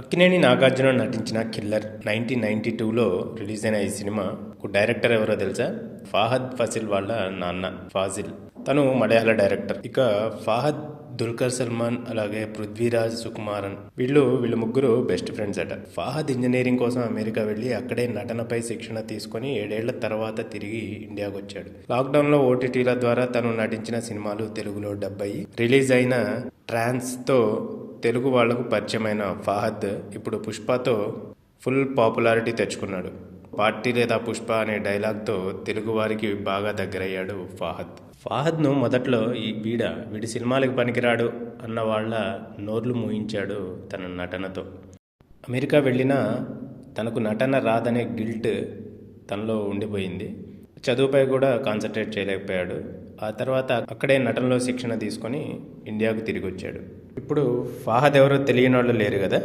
అక్కినేని నాగార్జున నటించిన killer 1992లో release అయిన ఈ సినిమాకు డైరెక్టర్ ఎవరో తెలుసా? ఫాహద్ ఫసిల్ వాళ్ళ నాన్న ఫాజిల్. తను మలయాళ డైరెక్టర్. ఇక ఫాహద్, దుల్కర్ సల్మాన్, అలాగే పృథ్వీరాజ్ సుకుమారన్ వీళ్ళు ముగ్గురు బెస్ట్ ఫ్రెండ్స్ అట. ఫాహద్ ఇంజనీరింగ్ కోసం అమెరికా వెళ్ళి అక్కడే నటనపై శిక్షణ తీసుకొని 7 ఏళ్ల తర్వాత తిరిగి ఇండియాకు వచ్చాడు. లాక్డౌన్లో ఓటీటీల ద్వారా తను నటించిన సినిమాలు తెలుగులో డబ్ అయ్యి రిలీజ్ అయిన ట్రాన్స్తో తెలుగు వాళ్లకు పరిచయమైన ఫాహద్ ఇప్పుడు పుష్పతో ఫుల్ పాపులారిటీ తెచ్చుకున్నాడు. పార్టీ లేదా పుష్ప అనే డైలాగ్తో తెలుగు వారికి బాగా దగ్గరయ్యాడు ఫాహద్ను మొదట్లో వీడి సినిమాలకు పనికిరాడు అన్న వాళ్ళ నోర్లు మూయించాడు తన నటనతో. అమెరికా వెళ్ళినా తనకు నటన రాదనే గిల్ట్ తనలో ఉండిపోయింది. చదువుపై కూడా కాన్సన్ట్రేట్ చేయలేకపోయాడు. ఆ తర్వాత అక్కడే నటనలో శిక్షణ తీసుకొని ఇండియాకు తిరిగి వచ్చాడు. ఇప్పుడు ఫాహద్ ఎవరో తెలియని వాళ్ళు లేరు కదా.